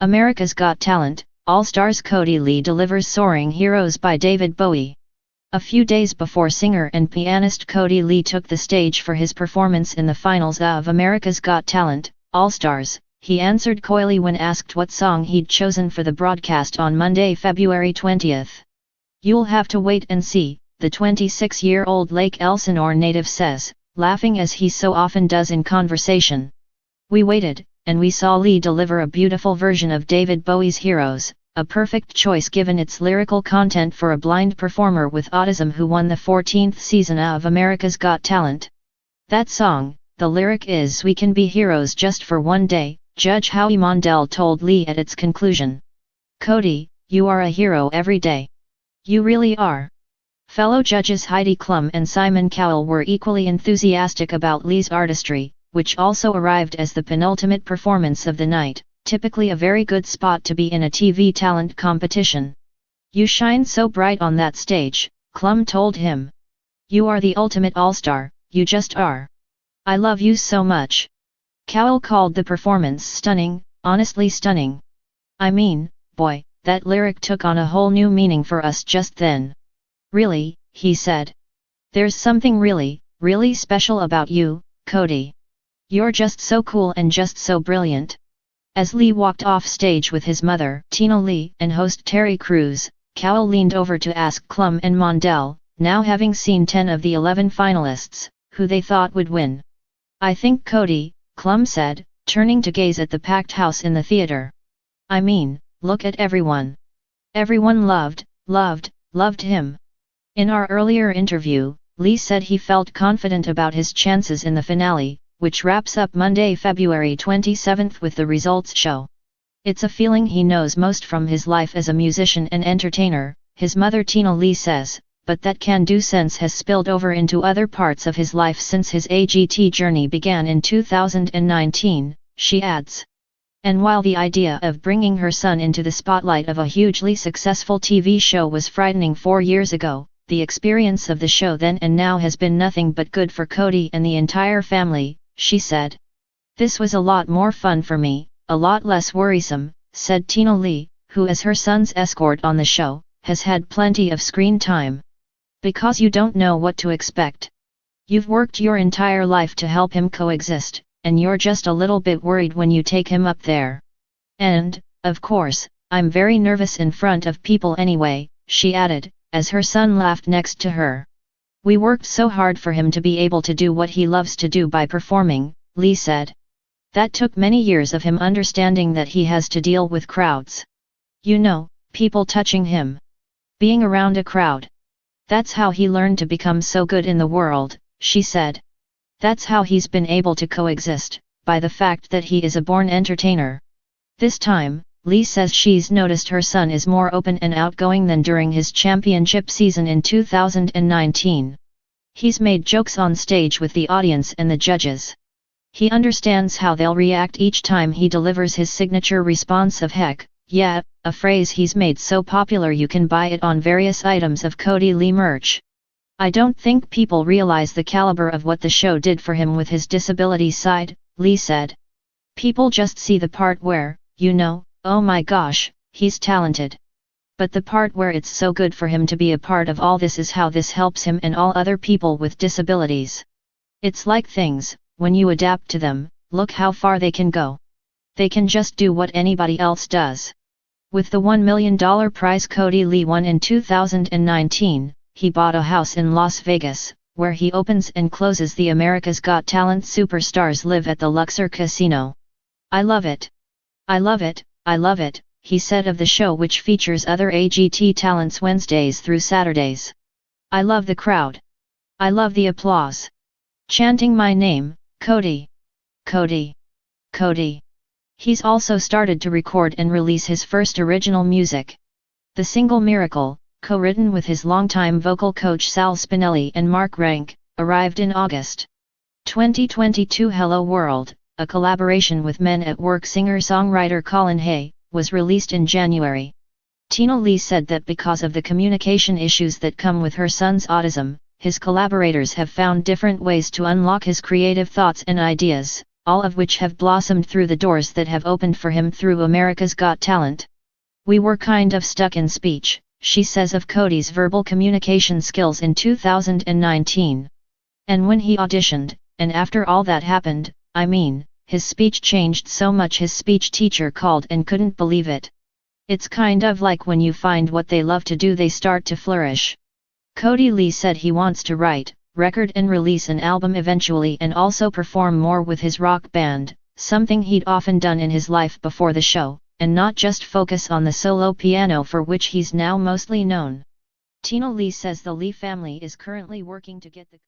America's Got Talent, All-Stars Kodi Lee delivers Soaring Heroes by David Bowie. A few days before singer and pianist Kodi Lee took the stage for his performance in the finals of America's Got Talent, All-Stars, he answered coyly when asked what song he'd chosen for the broadcast on Monday, February 20th. "You'll have to wait and see," the 26-year-old Lake Elsinore native says, laughing as he so often does in conversation. "We waited, and we saw Lee deliver a beautiful version of David Bowie's Heroes, a perfect choice given its lyrical content for a blind performer with autism who won the 14th season of America's Got Talent. That song, the lyric is 'We can be heroes just for one day,'" Judge Howie Mondell told Lee at its conclusion. "Kodi, you are a hero every day. You really are." Fellow judges Heidi Klum and Simon Cowell were equally enthusiastic about Lee's artistry, which also arrived as the penultimate performance of the night, typically a very good spot to be in a TV talent competition. "You shine so bright on that stage," Klum told him. "You are the ultimate all-star, you just are. I love you so much." Cowell called the performance stunning, honestly stunning. "I mean, boy, that lyric took on a whole new meaning for us just then. Really," he said. "There's something really, really special about you, Kodi. You're just so cool and just so brilliant." As Lee walked off stage with his mother, Tina Lee, and host Terry Crews, Cowell leaned over to ask Klum and Mondell, now having seen 10 of the 11 finalists, who they thought would win. "I think Kodi," Klum said, turning to gaze at the packed house in the theater. "I mean, look at everyone. Everyone loved him." In our earlier interview, Lee said he felt confident about his chances in the finale, which wraps up Monday, February 27th with the results show. "It's a feeling he knows most from his life as a musician and entertainer," his mother Tina Lee says, "but that can-do sense has spilled over into other parts of his life since his AGT journey began in 2019, she adds. And while the idea of bringing her son into the spotlight of a hugely successful TV show was frightening 4 years ago, the experience of the show then and now has been nothing but good for Kodi and the entire family," she said. "This was a lot more fun for me, a lot less worrisome," said Tina Lee, who as her son's escort on the show, has had plenty of screen time. "Because you don't know what to expect. You've worked your entire life to help him coexist, and you're just a little bit worried when you take him up there. And, of course, I'm very nervous in front of people anyway," she added, as her son laughed next to her. "We worked so hard for him to be able to do what he loves to do by performing," Lee said. "That took many years of him understanding that he has to deal with crowds. You know, people touching him. Being around a crowd. That's how he learned to become so good in the world," she said. "That's how he's been able to coexist, by the fact that he is a born entertainer." This time, Lee says she's noticed her son is more open and outgoing than during his championship season in 2019. "He's made jokes on stage with the audience and the judges. He understands how they'll react each time he delivers his signature response of 'heck, yeah,' a phrase he's made so popular you can buy it on various items of Kodi Lee merch. I don't think people realize the caliber of what the show did for him with his disability side," Lee said. "People just see the part where, you know, oh my gosh, he's talented. But the part where it's so good for him to be a part of all this is how this helps him and all other people with disabilities. It's like things, when you adapt to them, look how far they can go. They can just do what anybody else does." With the $1 million prize Kodi Lee won in 2019, he bought a house in Las Vegas, where he opens and closes the America's Got Talent Superstars Live at the Luxor Casino. "I love it. I love it, I love it," he said of the show, which features other AGT talents Wednesdays through Saturdays. "I love the crowd. I love the applause. Chanting my name, Kodi. Kodi. Kodi." He's also started to record and release his first original music. The single Miracle, co-written with his longtime vocal coach Sal Spinelli and Mark Rank, arrived in August 2022. Hello World, a collaboration with Men at Work singer-songwriter Colin Hay, was released in January. Tina Lee said that because of the communication issues that come with her son's autism, his collaborators have found different ways to unlock his creative thoughts and ideas, all of which have blossomed through the doors that have opened for him through America's Got Talent. We were kind of stuck in speech, she says of Kodi's verbal communication skills in 2019. And when he auditioned, and after all that happened, I mean, his speech changed so much his speech teacher called and couldn't believe it. It's kind of like when you find what they love to do they start to flourish. Kodi Lee said he wants to write, record and release an album eventually and also perform more with his rock band, something he'd often done in his life before the show, and not just focus on the solo piano for which he's now mostly known. Tina Lee says the Lee family is currently working to get the